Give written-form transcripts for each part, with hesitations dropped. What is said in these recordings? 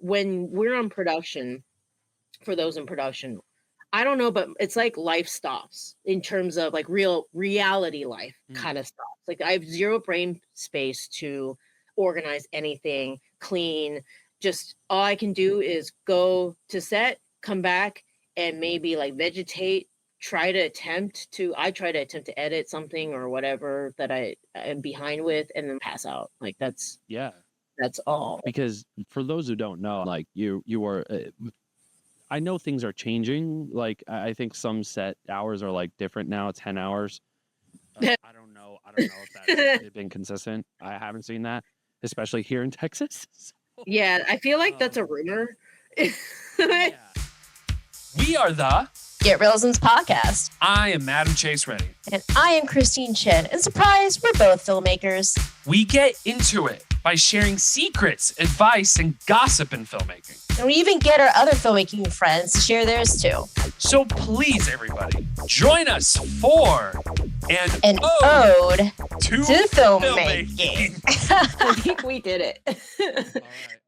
when we're on production, for those in production, I don't know, but it's like life stops in terms of like real reality life kind of stops. Like I have zero brain space to organize anything, clean. Just all I can do is go to set, come back, and maybe like vegetate. I try to attempt to edit something or whatever that I am behind with, and then pass out. Like that's all. Because for those who don't know, like you are. I know things are changing. Like I think some set hours are like different now. It's 10 hours. I don't know if that's been consistent. I haven't seen that, especially here in Texas. Yeah, I feel like that's a rumor. Yeah. We are the Get Reelisms Podcast. I am Madam Chase Ready. And I am Christine Chen. And surprise, we're both filmmakers. We get into it by sharing secrets, advice, and gossip in filmmaking. And we even get our other filmmaking friends to share theirs too. So please, everybody, join us for an ode to filmmaking. I think we did it. All right.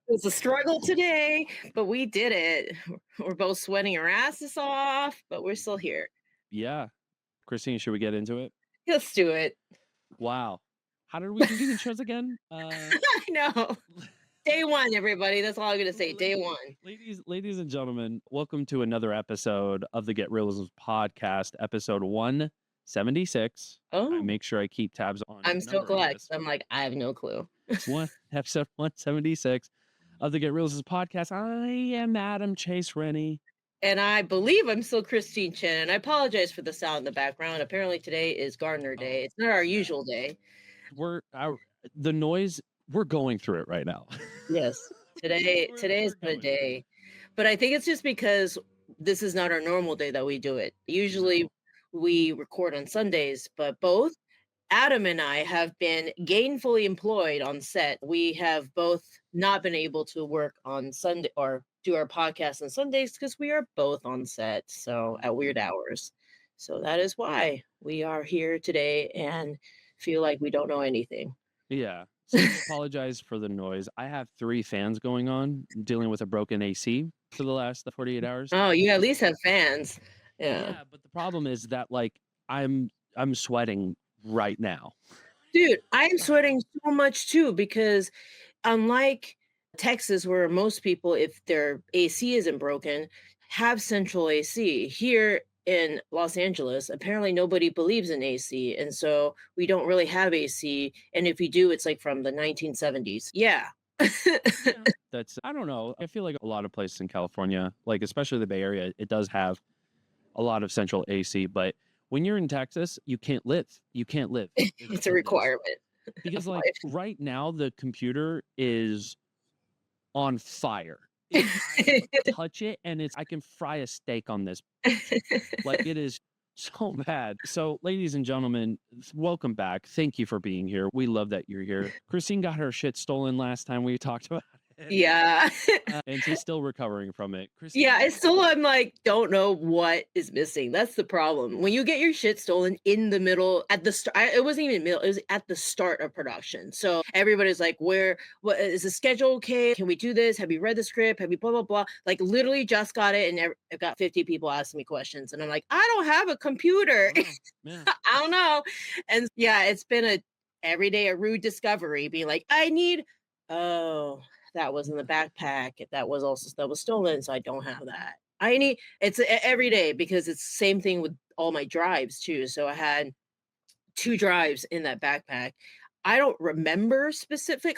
It was a struggle today, but we did it. We're both sweating our asses off, but we're still here. Yeah. Christine, should we get into it? Let's do it. Wow. How did we do these shows again? I know. Day one, everybody. That's all I'm going to say. Day one. Ladies and gentlemen, welcome to another episode of the Get Reelisms Podcast, episode 176. Oh. I make sure I keep tabs on. I'm so glad. I'm like, I have no clue. Episode 176 of the Get Reelisms Podcast. I am Adam Chase Rennie. And I believe I'm still Christine Chen. And I apologize for the sound in the background. Apparently today is Gardner Day. It's not our usual day. The noise, we're going through it right now. Yes. Today is the day. But I think it's just because this is not our normal day that we do it. Usually we record on Sundays, but both Adam and I have been gainfully employed on set. We have both not been able to work on Sunday or do our podcast on Sundays because we are both on set, so at weird hours. So that is why we are here today and feel like we don't know anything. Yeah. So I apologize for the noise. I have 3 fans going on. I'm dealing with a broken AC for the last 48 hours. Oh, you at least have fans. Yeah, but the problem is that like I'm sweating right now. Dude, I'm sweating so much too because unlike Texas, where most people, if their AC isn't broken, have central AC, here in Los Angeles, apparently nobody believes in AC. And so we don't really have AC. And if we do, it's like from the 1970s. Yeah. That's, I don't know. I feel like a lot of places in California, like especially the Bay Area, it does have a lot of central AC. But when you're in Texas, you can't live. You can't live. It's a requirement. Because like right now, the computer is on fire. I touch it and I can fry a steak on this. Like it is so bad. So ladies and gentlemen, welcome back. Thank you for being here. We love that you're here. Christine got her shit stolen last time we talked about it. Yeah. And she's still recovering from it. Christine, yeah, I'm like, don't know what is missing. That's the problem. When you get your shit stolen in the middle, at the start, it wasn't even middle, it was at the start of production. So everybody's like, what is the schedule okay? Can we do this? Have you read the script? Have you blah, blah, blah? Like literally just got it. And I've got 50 people asking me questions. And I'm like, I don't have a computer. I don't know. And yeah, it's been every day a rude discovery being like, that was in the backpack. That was stolen. So I don't have that. It's every day because it's the same thing with all my drives too. So I had 2 drives in that backpack. I don't remember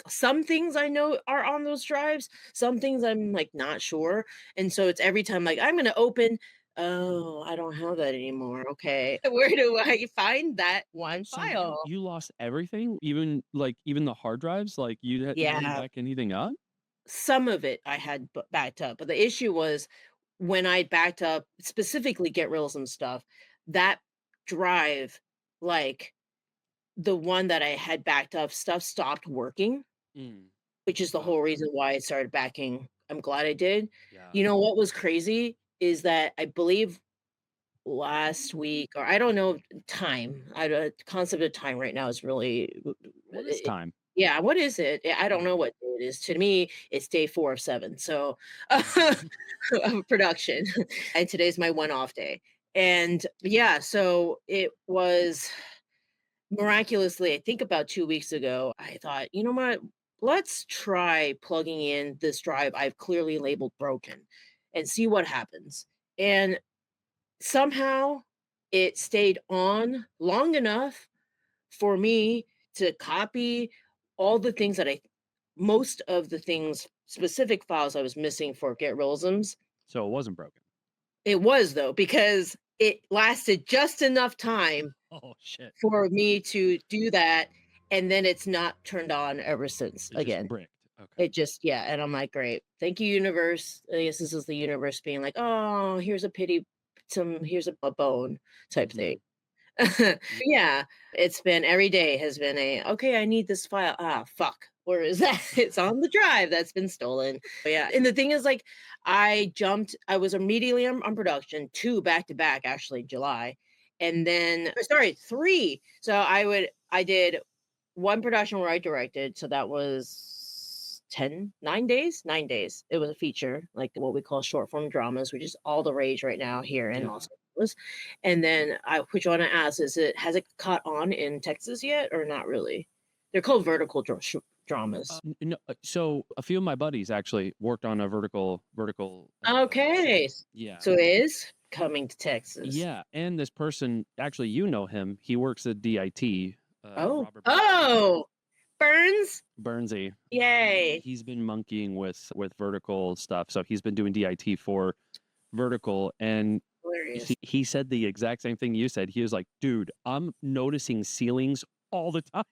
some things I know are on those drives. Some things I'm like not sure. And so it's every time like I'm going to open. Oh, I don't have that anymore. Okay. Where do I find that one file? You lost everything, even the hard drives. Like you didn't back anything up. Some of it I had backed up, but the issue was when I backed up specifically Get Reelism stuff, that drive, like the one that I had backed up stuff stopped working, which is the whole reason why I started backing. I'm glad I did. Yeah. You know what was crazy is that I believe last week, or I don't know time. The concept of time right now is really what is time? Yeah, what is it? I don't know what day it is. To me, it's day 4 of 7. So of production. And today's my one off day. And yeah, so it was miraculously, I think about 2 weeks ago, I thought, you know what? Let's try plugging in this drive I've clearly labeled broken and see what happens. And somehow it stayed on long enough for me to copy all the things that most of the things, specific files I was missing for Get Reelisms. So it wasn't broken. It was though, because it lasted just enough time Oh shit. for me to do that. And then it's not turned on ever since It again. just bricked. Okay. It just, yeah. And I'm like, great. Thank you, universe. I guess this is the universe being like, oh, here's a pity, here's a bone type thing. Yeah, it's been every day has been okay, I need this file. Ah, fuck. Where is that? It's on the drive that's been stolen. But yeah. And the thing is, like, I was immediately on production, 2 back to back, actually, July. And then, sorry, 3. So I did 1 production where I directed. So that was 9 days. It was a feature, like what we call short form dramas, which is all the rage right now here in Los Angeles. And then which I want to ask has it caught on in Texas yet or not really? They're called vertical dramas. No, so a few of my buddies actually worked on a vertical. Okay. Yeah. So it is coming to Texas. Yeah, and this person, actually, you know him. He works at DIT. Robert Burns. Burnsy. Yay. He's been monkeying with vertical stuff. So he's been doing DIT for vertical, and he said the exact same thing you said. He was like, dude, I'm noticing ceilings all the time.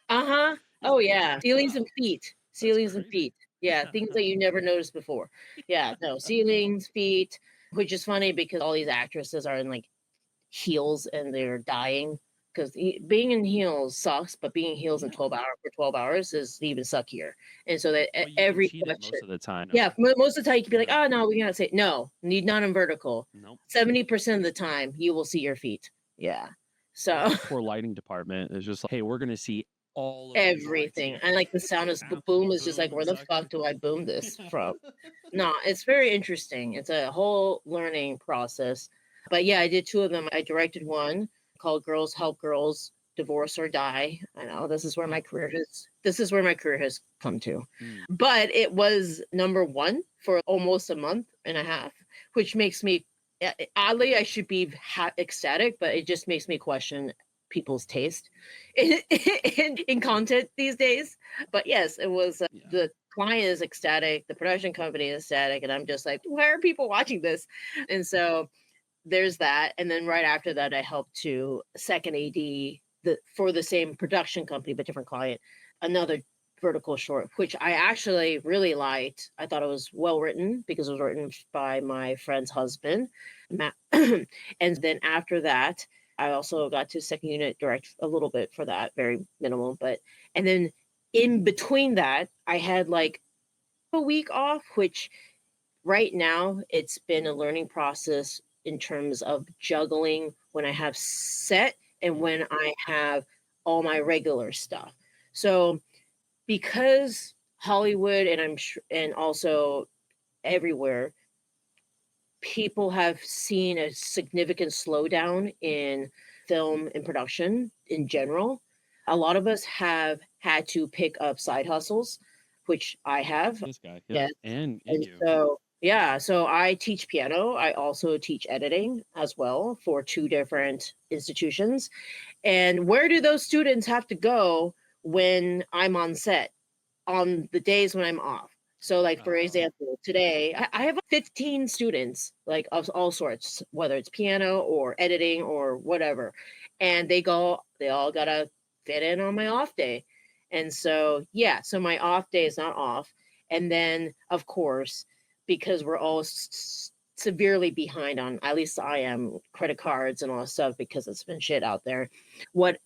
Uh-huh. Oh yeah. Ceilings and feet. Yeah, things that you never noticed before. Yeah, no, ceilings, feet, which is funny because all these actresses are in like heels and they're dying because being in heels sucks, but being in heels in 12 hours is even suckier. And so that every question, most of the time. Yeah, most of the time you can be like, oh no, we gotta say no, need not in vertical. Nope. 70% of the time you will see your feet. Yeah. So poor lighting department is just like, hey, we're gonna see all of everything. And like the sound is the boom is just like, where the fuck do I boom this from? No, it's very interesting. It's a whole learning process. But yeah, I did 2 of them. I directed one called Girls Help Girls Divorce or Die. I know this is where my career has come to. But it was number 1 for almost a month and a half, which makes me oddly, I should be ecstatic, but it just makes me question people's taste in content these days. But yes, it was the client is ecstatic, the production company is ecstatic, and I'm just like, why are people watching this? And so there's that. And then right after that, I helped to second AD for the same production company but different client, another vertical short, which I actually really liked. I thought it was well written because it was written by my friend's husband, Matt. And then after that, I also got to second unit direct a little bit for that, very minimal. And then in between that, I had like a week off, which right now it's been a learning process in terms of juggling when I have set and when I have all my regular stuff. So because Hollywood and also everywhere, people have seen a significant slowdown in film and production in general. A lot of us have had to pick up side hustles, which I have. This guy, yeah. And you. So I teach piano. I also teach editing as well for 2 different institutions. And where do those students have to go when I'm on set on the days when I'm off? So like, for example, today I have 15 students, like of all sorts, whether it's piano or editing or whatever. And they all gotta fit in on my off day. And so, yeah, so my off day is not off. And then of course, because we're all severely behind on, at least I am, credit cards and all that stuff, because it's been shit out there. What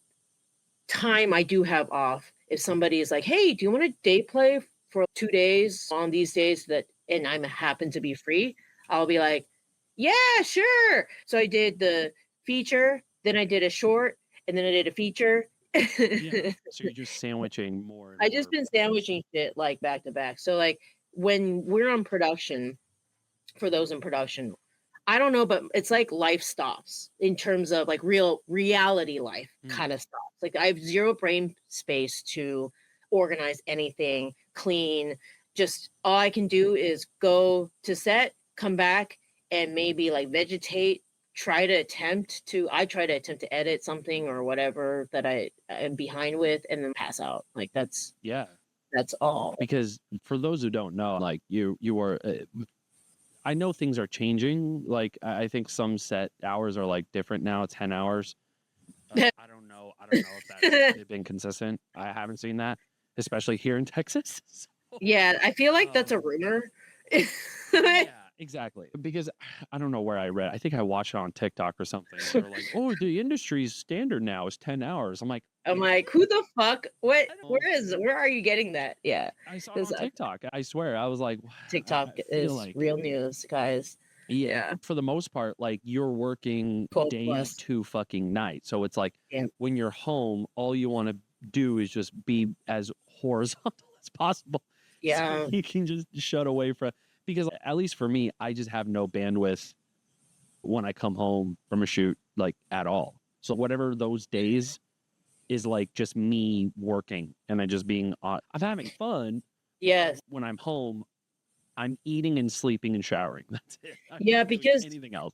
time I do have off, if somebody is like, hey, do you want to day play for 2 days on these days and I happen to be free, I'll be like, yeah, sure. So I did the feature, then I did a short, and then I did a feature Yeah. So you're just sandwiching more and I more. just been sandwiching shit like back to back. So like when we're on production, for those in production, I don't know, but it's like life stops in terms of like real reality life kind of stops. Like I have zero brain space to organize anything, clean. Just all I can do is go to set, come back, and maybe like vegetate. I try to attempt to edit something or whatever that I am behind with, and then pass out. Like that's all. Because for those who don't know, like you are. I know things are changing. Like I think some set hours are like different now. 10 hours. I don't know. I don't know if that's been consistent. I haven't seen that, especially here in Texas. Yeah, I feel like that's a rumor. Yeah, exactly. Because I don't know where I read. I think I watched it on TikTok or something. They're like, "Oh, the industry's standard now is 10 hours." I'm like, who the fuck? What? Where are you getting that? Yeah, I saw it on TikTok. I swear. I was like, TikTok is like real news, guys. Yeah. For the most part, like you're working days to fucking night. So it's like when you're home, all you want to do is just be as horizontal as possible. Yeah. So you can just shut away from, because at least for me, I just have no bandwidth when I come home from a shoot, like at all. So whatever those days is like just me working and then just being, I'm having fun. Yes. When I'm home, I'm eating and sleeping and showering. That's it. Yeah, because anything else.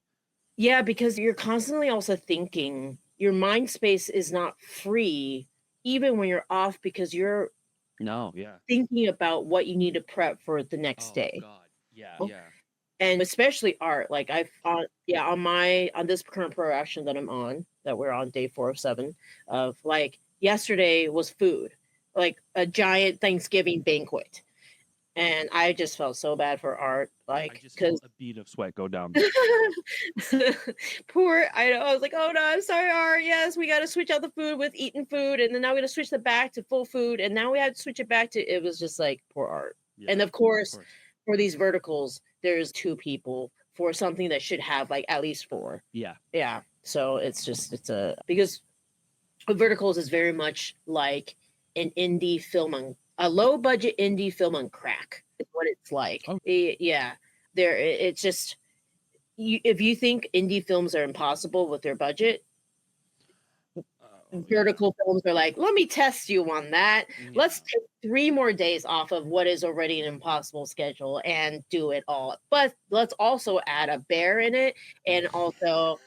Yeah, because you're constantly also thinking. Your mind space is not free, even when you're off, because you're thinking about what you need to prep for the next day. God. Yeah. And especially art. Like on this current production that I'm on, that we're on day 4 of 7, of like yesterday was food, like a giant Thanksgiving banquet. And I just felt so bad for art, like because a bead of sweat go down. Poor, I was like, oh no, I'm sorry, art. Yes, we got to switch out the food with eating food, and then now we got to switch it back to full food, and now we have to switch it back to. It was just like poor art, and of course, for these verticals, there's 2 people for something that should have like at least 4. Yeah. So because verticals is very much like an indie film a low budget indie film on crack is what it's like. Yeah, it's just if you think indie films are impossible with their budget, vertical films are like, let me test you on that. Let's take 3 more days off of what is already an impossible schedule and do it all. But let's also add a bear in it, and also,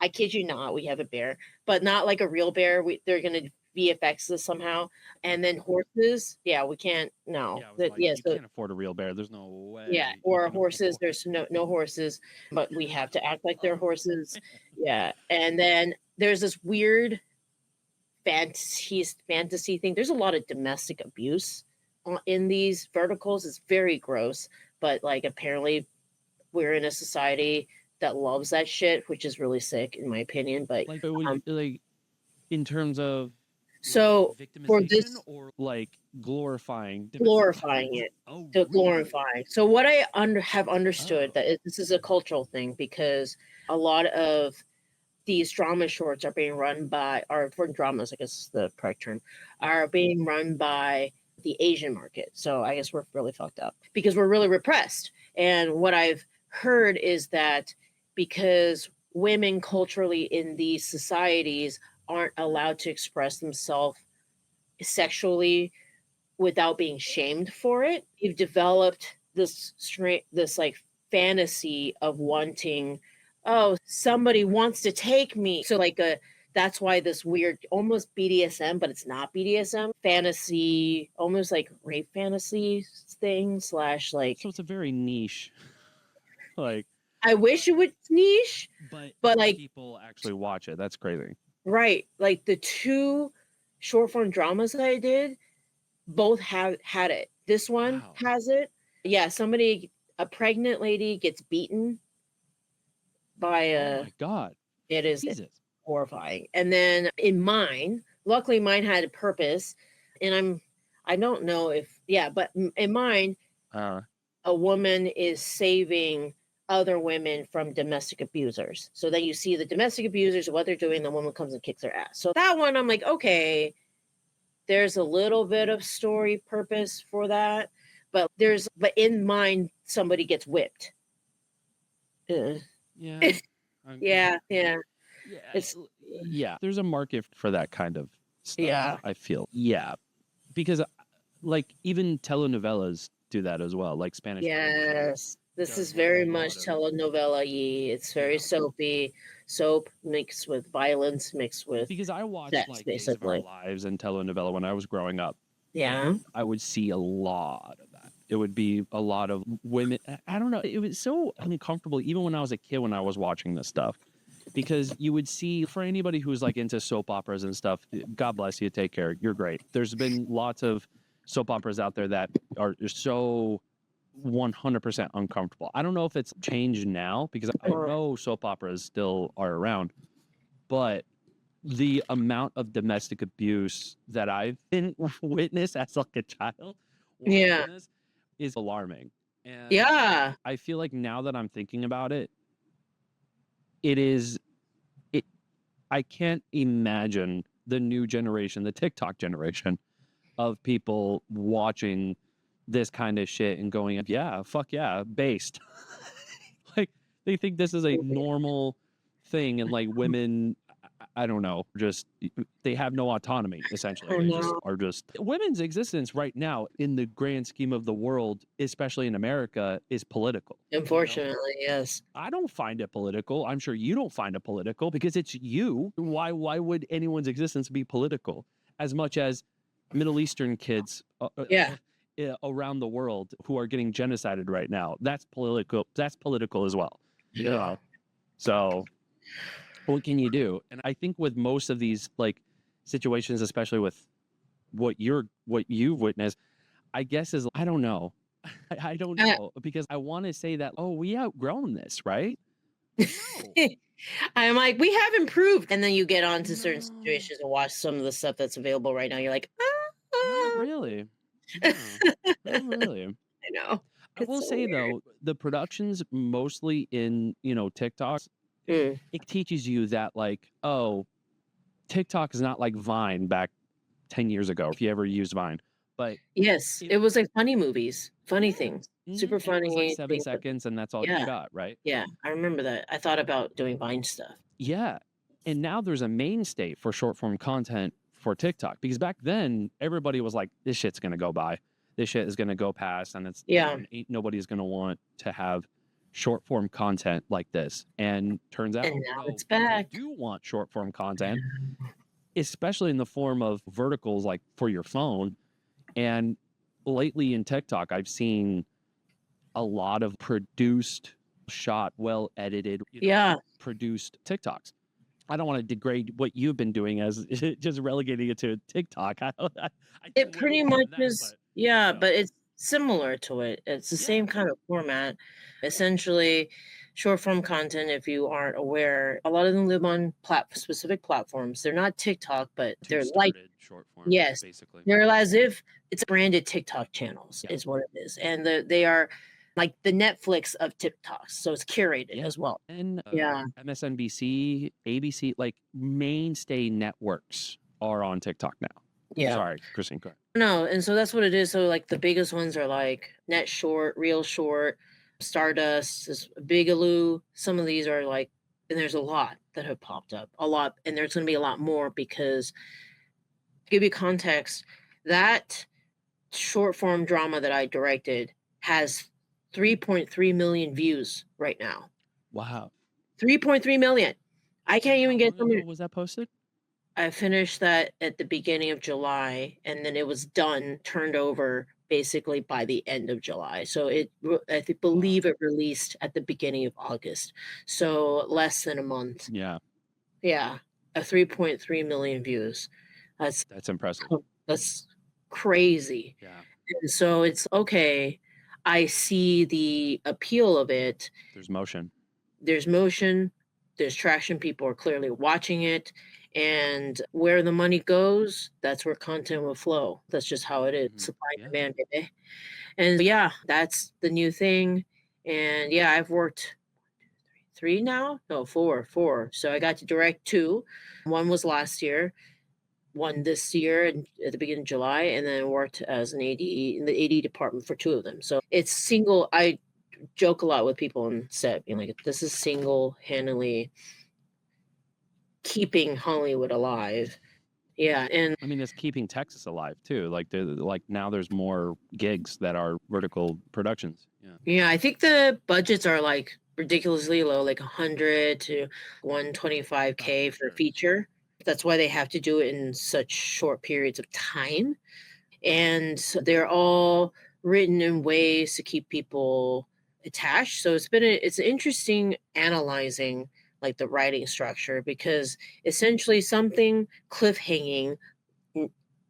I kid you not, we have a bear, but not like a real bear. They're gonna VFX this somehow, and then horses. Yeah, we can't. No, you can't afford a real bear. There's no way. Yeah, or horses. There's no horses, but we have to act like they're horses. Yeah, and then there's this weird fantasy thing. There's a lot of domestic abuse in these verticals. It's very gross, but like apparently we're in a society that loves that shit, which is really sick in my opinion. But like in terms of so for this, or like glorifying it, glorifying. So what I have understood that this is a cultural thing, because a lot of these drama shorts are being run by, or for dramas, I guess is the correct term, are being run by the Asian market. So I guess we're really fucked up because we're really repressed. And what I've heard is that because women culturally in these societies aren't allowed to express themselves sexually without being shamed for it, you've developed this like fantasy of wanting, oh, somebody wants to take me. So like that's why this weird, almost BDSM, but it's not BDSM fantasy, almost like rape fantasy thing / like. So it's a very niche, like. I wish it was niche, but like people actually watch it. That's crazy. Right. Like the 2 short form dramas that I did, both had it. This one has it. Yeah. A pregnant lady gets beaten by oh my God. It is horrifying. And then in mine, luckily mine had a purpose, and I don't know if, but in mine, a woman is saving other women from domestic abusers. So then you see the domestic abusers, what they're doing, the woman comes and kicks their ass. So that one, I'm like, okay, there's a little bit of story purpose for that, but in mind, somebody gets whipped. Yeah. Yeah. Yeah. There's a market for that kind of stuff. Yeah. I feel. Yeah. Because like even telenovelas do that as well, like Spanish. Yes. This does is very a lot much of- telenovela-y. It's very soapy. Soap mixed with violence, mixed with Because I watched sex, like Days of Our basically. Lives and telenovela when I was growing up. Yeah. I would see a lot of that. It would be a lot of women. I don't know. It was so uncomfortable, even when I was a kid, when I was watching this stuff, because you would see, for anybody who's like into soap operas and stuff, God bless you. Take care. You're great. There's been lots of soap operas out there that are so 100% uncomfortable. I don't know if it's changed now, because I know soap operas still are around, but the amount of domestic abuse that I've been witnessed as like a child watching this is alarming. And Yeah. I feel like now that I'm thinking about it, I can't imagine the new generation, the TikTok generation of people watching this kind of shit and going, yeah, fuck yeah, based. Like they think this is a normal thing, and like women, I don't know, just they have no autonomy, essentially. They are just women's existence right now in the grand scheme of the world, especially in America, is political. Unfortunately, yes. I don't find it political. I'm sure you don't find it political because it's you. Why would anyone's existence be political? As much as Middle Eastern kids around the world who are getting genocided right now, that's political. That's political as well. Yeah. So what can you do? And I think with most of these like situations, especially with what you've witnessed, I guess is, I don't know. I don't know, because I want to say that, we outgrown this, right? No. I'm like, we have improved. And then you get onto certain situations and watch some of the stuff that's available right now. You're like, Not really. No, not really. I know. I will say though, the productions mostly in, TikToks, it teaches you that like, TikTok is not like Vine back 10 years ago, if you ever used Vine. But yes, it was like funny movies, funny things, super and funny. it was like 7 seconds and that's all you got, right? Yeah, I remember that. I thought about doing Vine stuff. Yeah. And now there's a mainstay for short form content for TikTok, because back then everybody was like, this shit's going to go by. This shit is going to go past. And nobody's going to want to have short form content like this. And turns out now it's back. You do want short form content, especially in the form of verticals like for your phone. And lately in TikTok, I've seen a lot of produced, shot, well edited, produced TikToks. I don't want to degrade what you've been doing as just relegating it to TikTok. It pretty much is, but it's similar to it. It's the same kind of format. Essentially, short form content, if you aren't aware, a lot of them live on specific platforms. They're not TikTok, but they're like short form. Yes, basically. they're as if it's branded TikTok channels is what it is. And they are like the Netflix of TikToks. So it's curated as well. And MSNBC, ABC, like mainstay networks are on TikTok now. Yeah. Sorry, Christine. Go ahead. No, and so that's what it is. So like the biggest ones are like Net Short, Real Short, Stardust, Bigaloo. Some of these are like, and there's a lot that have popped up. A lot, and there's going to be a lot more because, to give you context, that short form drama that I directed has 3.3 million views right now. Wow. 3.3 million. I can't even get How long ago was that posted? I finished that at the beginning of July, and then it was done, turned over basically by the end of July. So I believe it released at the beginning of August. So less than a month. Yeah. Yeah. 3.3 million views. That's impressive. That's crazy. Yeah. And so it's okay. I see the appeal of it. There's motion. There's traction. People are clearly watching it. And where the money goes, that's where content will flow. That's just how it is. Supply and demand, baby. And that's the new thing. And I've worked three now. No, four. So I got to direct two. One was last year, one this year at the beginning of July, and then worked as an AD in the AD department for two of them. So it's single. I joke a lot with people on set, being like, this is single-handedly keeping Hollywood alive. Yeah, and I mean, it's keeping Texas alive too. Like now there's more gigs that are vertical productions. yeah, I think the budgets are like ridiculously low, like 100 to 125K for feature. That's why they have to do it in such short periods of time. And they're all written in ways to keep people attached. So it's interesting analyzing like the writing structure, because essentially something cliffhanging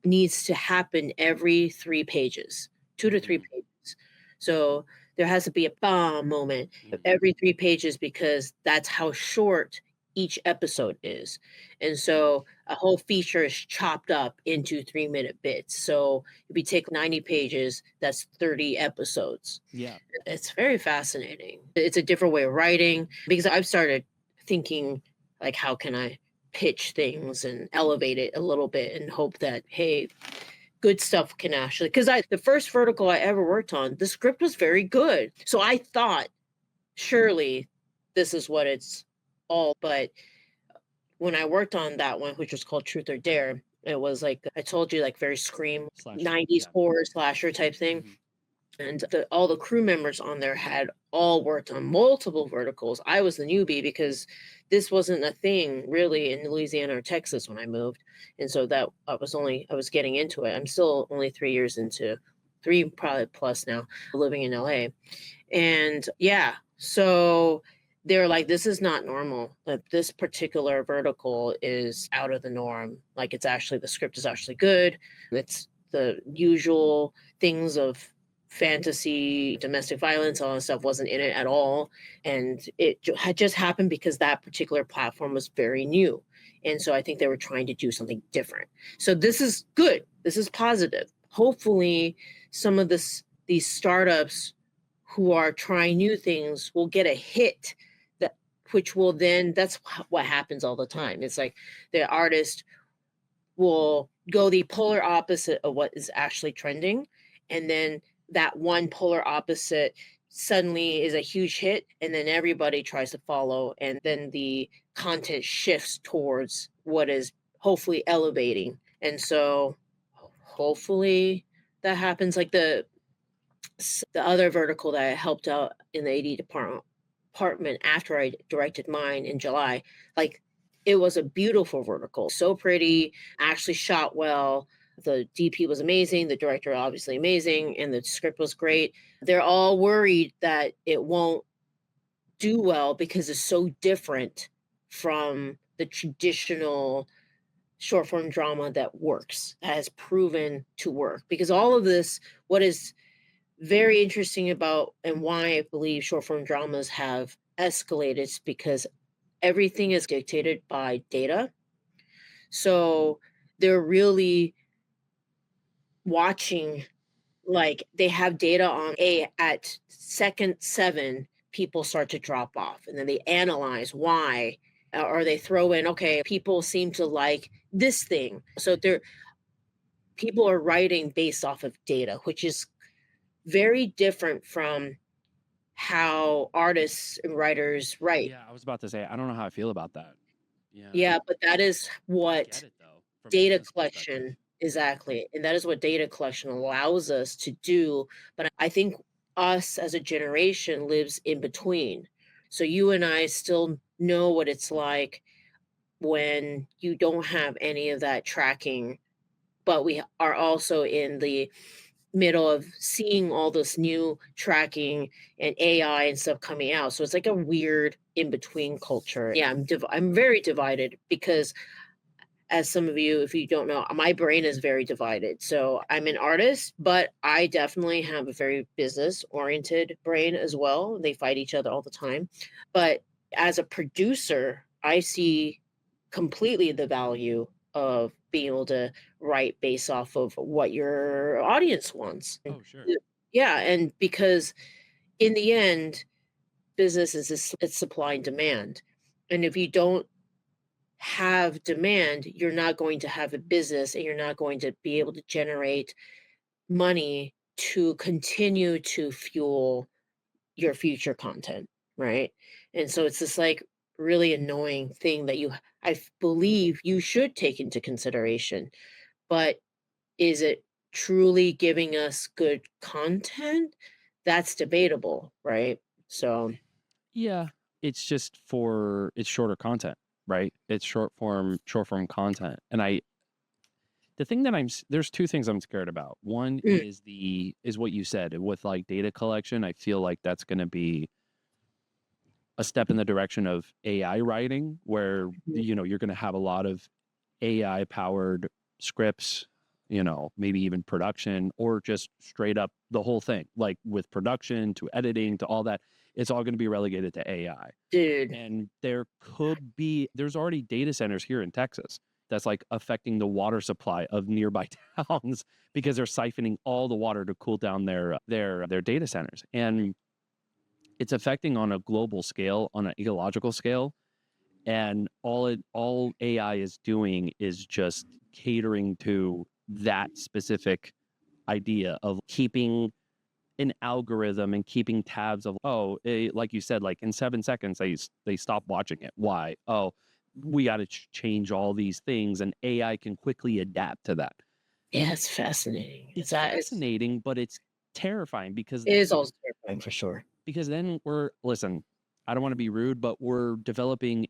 needs to happen every 3 pages, 2 to 3 pages. So there has to be a bomb moment every 3 pages, because that's how short each episode is. And so a whole feature is chopped up into 3-minute bits. So if you take 90 pages, that's 30 episodes. Yeah. It's very fascinating. It's a different way of writing, because I've started thinking like, how can I pitch things and elevate it a little bit and hope that, hey, good stuff can actually, because the first vertical I ever worked on, the script was very good. So I thought, surely this is what it's all. But when I worked on that one, which was called Truth or Dare, it was like, I told you, like very Scream, Slasher, 90s horror slasher type thing. And all the crew members on there had all worked on multiple verticals. I was the newbie because this wasn't a thing really in Louisiana or Texas when I moved. And so that I was getting into it. I'm still only 3 years into, 3 probably plus now, living in LA. And yeah, so they're like, this is not normal. Like, this particular vertical is out of the norm. Like, it's actually, the script is actually good. It's the usual things of fantasy, domestic violence, all that stuff wasn't in it at all. And it had just happened because that particular platform was very new. And so I think they were trying to do something different. So this is good. This is positive. Hopefully some of these startups who are trying new things will get a hit, that which will then, that's what happens all the time. It's like the artist will go the polar opposite of what is actually trending. And then that one polar opposite suddenly is a huge hit, and then everybody tries to follow, and then the content shifts towards what is hopefully elevating. And so hopefully that happens. Like the other vertical that I helped out in the AD department after I directed mine in July, like, it was a beautiful vertical, so pretty, actually shot well. The DP was amazing, the director obviously amazing, and the script was great. They're all worried that it won't do well because it's so different from the traditional short form drama that works, has proven to work. Because all of this, what is very interesting about, and why I believe short form dramas have escalated, is because everything is dictated by data. So they're really watching, like, they have data on at second 7 people start to drop off, and then they analyze why, or they throw in, okay, people seem to like this thing. So people are writing based off of data, which is very different from how artists and writers write. Yeah, I was about to say, I don't know how I feel about that. Yeah, but that is what Get it, though, from a data business collection, perspective. exactly. And that is what data collection allows us to do. But I think us as a generation lives in between. So you and I still know what it's like when you don't have any of that tracking, but we are also in the middle of seeing all this new tracking and AI and stuff coming out. So it's like a weird in between culture. Yeah, I'm very divided, because as some of you, if you don't know, my brain is very divided. So I'm an artist, but I definitely have a very business oriented brain as well. They fight each other all the time. But as a producer, I see completely the value of being able to write based off of what your audience wants. Oh, sure. Yeah. And because in the end, business is it's supply and demand. And if you don't have demand, you're not going to have a business and you're not going to be able to generate money to continue to fuel your future content, right? And so it's this like really annoying thing that believe you should take into consideration. But is it truly giving us good content? That's debatable, right? So Yeah, it's shorter content, right? It's short form content. And the thing that there's two things I'm scared about. One is what you said with like data collection. I feel like that's going to be a step in the direction of AI writing, where you're going to have a lot of AI powered scripts, maybe even production, or just straight up the whole thing, like with production to editing to all that. It's all going to be relegated to AI. dude, And there's already data centers here in Texas that's like affecting the water supply of nearby towns because they're siphoning all the water to cool down their data centers. And it's affecting on a global scale, on an ecological scale. And all AI is doing is just catering to that specific idea of keeping an algorithm and keeping tabs of, like you said, like in 7 seconds they stop watching it. Why? Oh, we got to change all these things, and AI can quickly adapt to that. yeah, it's fascinating. It's fascinating, but it's terrifying because it is also terrifying for sure. Because then listen, I don't want to be rude, but we're developing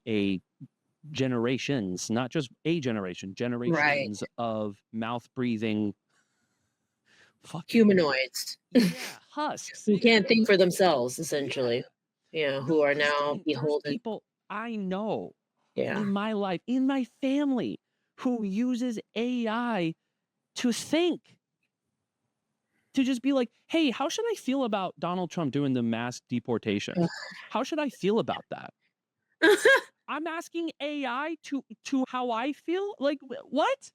generations, not just a generations Right. of mouth breathing Humanoids. Yeah, husks. Who can't think for themselves, essentially. Yeah, who are now There's beholden. people I know Yeah. in my life, in my family, who uses AI to think. To just be like, hey, how should I feel about Donald Trump doing the mass deportation? How should I feel about that? I'm asking AI to how I feel? Like, what?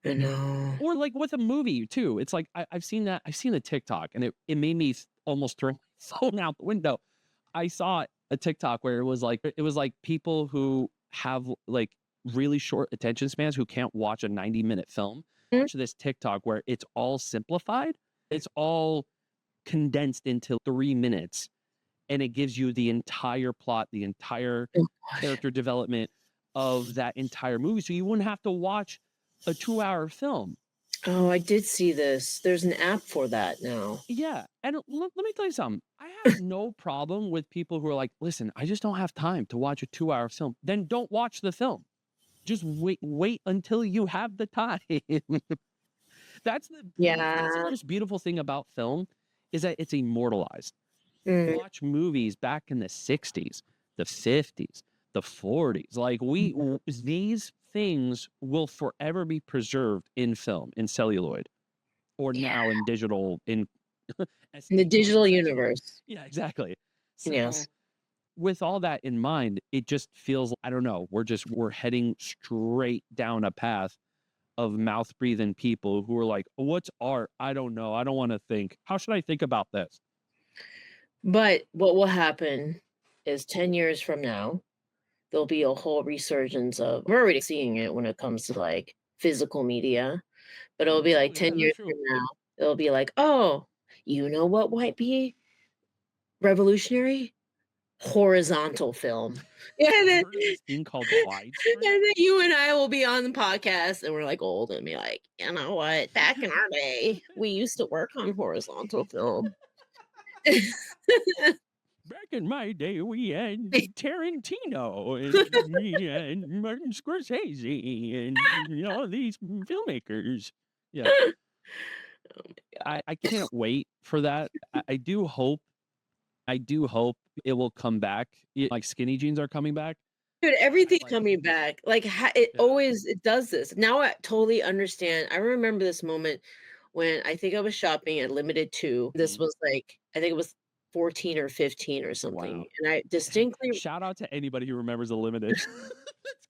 I know. Or like with a movie too. It's like I've seen that. I've seen the TikTok, and it made me almost throw my phone out the window. I saw a TikTok where it was like people who have like really short attention spans who can't watch a 90-minute film. Watch this TikTok where it's all simplified. It's all condensed into 3 minutes, and it gives you the entire plot, the entire character development of that entire movie. So you wouldn't have to watch a 2-hour film. Oh, I did see this. There's an app for that now. Yeah. And let me tell you something. I have no problem with people who are like, listen, I just don't have time to watch a 2-hour film. Then don't watch the film. Just wait until you have the time. That's the most beautiful thing about film, is that it's immortalized. Watch movies back in the 60s, the 50s, the 40s. Like these things will forever be preserved in film, in celluloid, or now in digital, in the digital universe. Yeah, exactly. So, yes. With all that in mind, it just feels, I don't know, we're heading straight down a path of mouth breathing people who are like, what's art? I don't know. I don't want to think. How should I think about this? But what will happen is 10 years from now, there'll be a whole resurgence of, we're already seeing it when it comes to like physical media, but it'll be like 10 years from now, it'll be like, oh, you know what might be revolutionary? Horizontal film. Yeah, and then, this thing called widescreen. And then you and I will be on the podcast and we're like old and be like, you know what? Back in our day, we used to work on horizontal film. Back in my day, we had Tarantino and we had Martin Scorsese and all these filmmakers. Yeah. Oh I can't wait for that. I do hope it will come back. Like skinny jeans are coming back. Dude, everything's coming back. Like it does this. Now I totally understand. I remember this moment when I think I was shopping at Limited 2. This was like, I think it was 14 or 15 or something. Wow. And I distinctly shout out to anybody who remembers the Limited. It's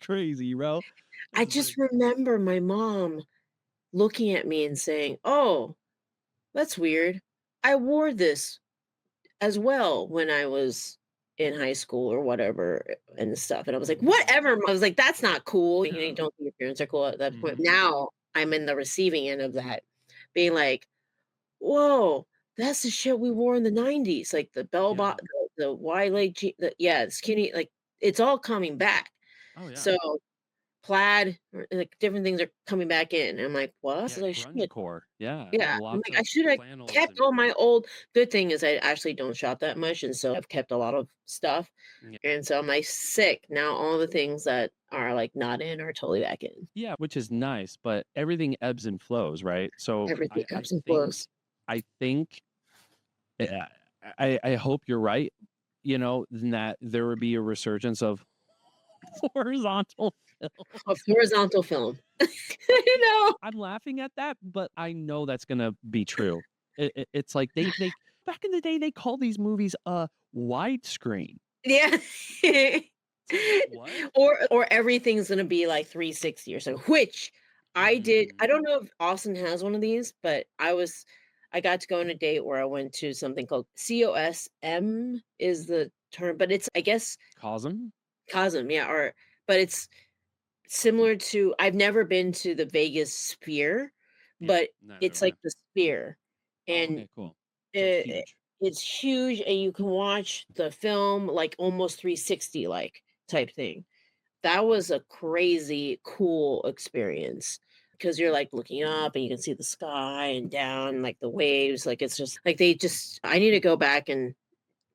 crazy, bro. I just remember my mom looking at me and saying, "Oh, that's weird. I wore this as well when I was in high school or whatever and stuff. And I was like, whatever. I was like, that's not cool. You know, you don't think your parents are cool at that point. Now I'm in the receiving end of that, being like, whoa, that's the shit we wore in the 90s. Like the bell bottom, the wide leg, the skinny, like it's all coming back. Oh yeah. So plaid, like different things are coming back in. And I'm like, what? Yeah, So I should. grungecore. Yeah. Yeah, I'm lots like, I of should have flannels kept and- all my old. Good thing is I actually don't shop that much, and so I've kept a lot of stuff. Yeah. And so I'm like, sick. Now all the things that are like not in are totally back in. Yeah, which is nice, but everything ebbs and flows, right? So Everything I ebbs and think flows. I think I hope you're right, you know, that there would be a resurgence of horizontal film. Of horizontal film. You know. I'm laughing at that, but I know that's gonna be true. It's like they back in the day they called these movies widescreen. Yeah. What? Or everything's gonna be like 360 or so, which I did. I don't know if Austin has one of these, but I got to go on a date where I went to something called COSM is the term, but it's, I guess, Cosm? yeah, but it's similar to, I've never been to the Vegas Sphere, but it's like the Sphere. And okay, cool. So it's it, huge. it's huge, and you can watch the film like almost 360 like type thing. That was a crazy cool experience because you're like looking up and you can see the sky and down, like the waves. Like it's just like I need to go back and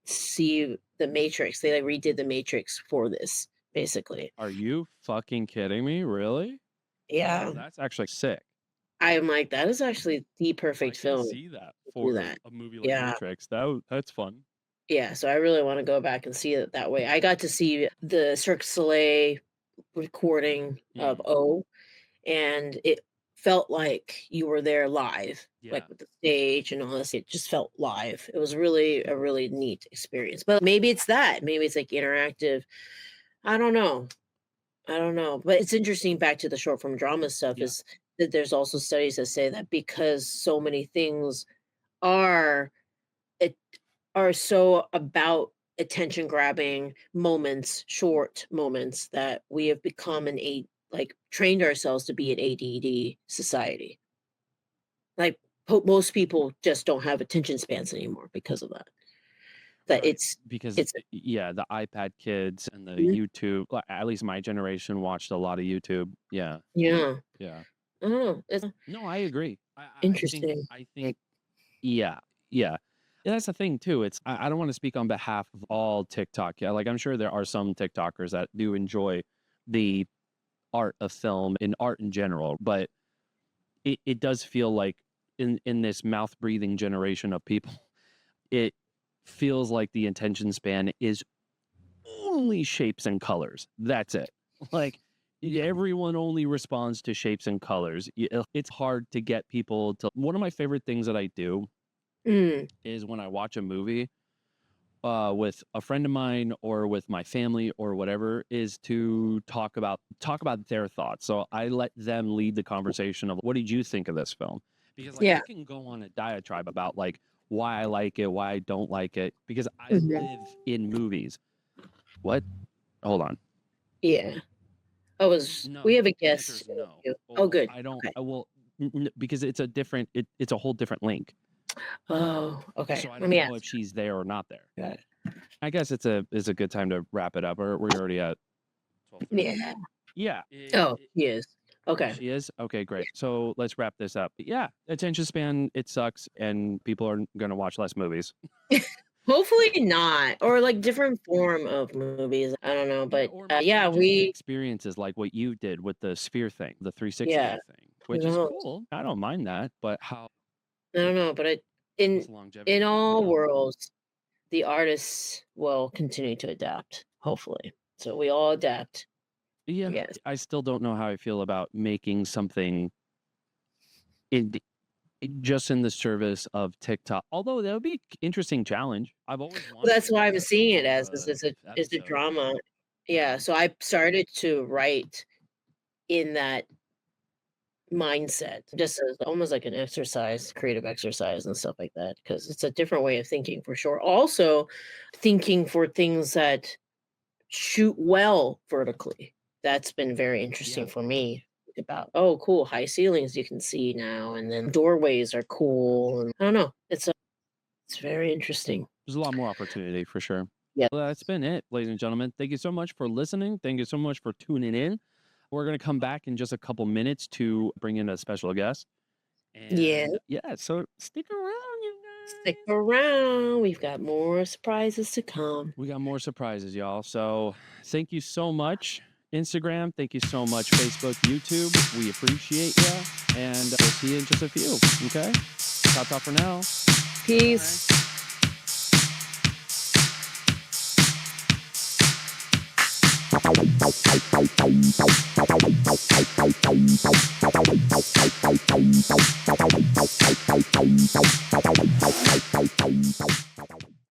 see the Matrix. They like redid the Matrix for this, basically. Are you fucking kidding me? Really? Yeah. Oh, that's actually sick. I'm like, that is actually the perfect I film. can see that for that. a movie like Yeah. Matrix. That's fun. Yeah, so I really want to go back and see it that way. I got to see the Cirque du Soleil recording of O, and it felt like you were there live, like with the stage and all this. It just felt live. It was really a really neat experience. But maybe it's that. Maybe it's like interactive. I don't know. But it's interesting, back to the short form drama stuff, is that there's also studies that say that because so many things are so about attention grabbing moments, short moments, that we have become trained ourselves to be an ADD society. Like most people just don't have attention spans anymore because of that. That Right. it's Because it's the iPad kids and the Mhm. YouTube, at least my generation watched a lot of YouTube. Yeah. yeah. Yeah. I don't know. It's No, I agree. interesting. I think yeah. Yeah. And that's the thing too. It's I don't want to speak on behalf of all TikTok. Yeah, like I'm sure there are some TikTokers that do enjoy the art of film and art in general, but it does feel like in this mouth breathing generation of people, it feels like the attention span is only shapes and colors. That's it. Like everyone only responds to shapes and colors. It's hard to get people to. One of my favorite things that I do Mm. is when I watch a movie with a friend of mine or with my family or whatever, is to talk about their thoughts. So I let them lead the conversation of, what did you think of this film? Because I can go on a diatribe about like why I like it, why I don't like it, because I live in movies. What? Hold on. Yeah. No, we have a the answer guest. is no. Oh, good. I don't. Okay. I will because it's a different. It's a whole different link. Oh, okay. So I Let don't me know ask. if she's there or not there. Got it. I guess it's a good time to wrap it up. Or we're already at 12:30. Yeah. Yeah. Oh, he is. Okay. She is? Okay, great. So let's wrap this up. Yeah, attention span, it sucks, and people are going to watch less movies. Hopefully not, or like different form of movies. I don't know, but or yeah, just we experiences like what you did with the sphere thing, the 360 Yeah. thing, which is knows? cool. I don't mind that, but how I don't know, but what's the longevity? in I don't all know. worlds, the artists will continue to adapt. Hopefully, so we all adapt. Yeah, Yes. I still don't know how I feel about making something in just in the service of TikTok. Although that would be an interesting challenge. I've always wanted. Well, that's to why do I'm a seeing it solo, as is a episode. drama. Yeah, so I started to write in that mindset, just as almost like an exercise, creative exercise and stuff like that, because it's a different way of thinking for sure. Also, thinking for things that shoot well vertically. That's been very interesting for me. About, oh, cool, high ceilings you can see now, and then doorways are cool, and I don't know, it's very interesting. There's a lot more opportunity for sure. Yeah. Well, that's been it, ladies and gentlemen. Thank you so much for listening. Thank you so much for tuning in. We're going to come back in just a couple minutes to bring in a special guest. And yeah, so stick around, you guys. Stick around. We've got more surprises to come. We got more surprises, y'all. So thank you so much, Instagram. Thank you so much, Facebook, YouTube. We appreciate you. And we'll see you in just a few. Okay? Ta-ta for now. Peace. Bye.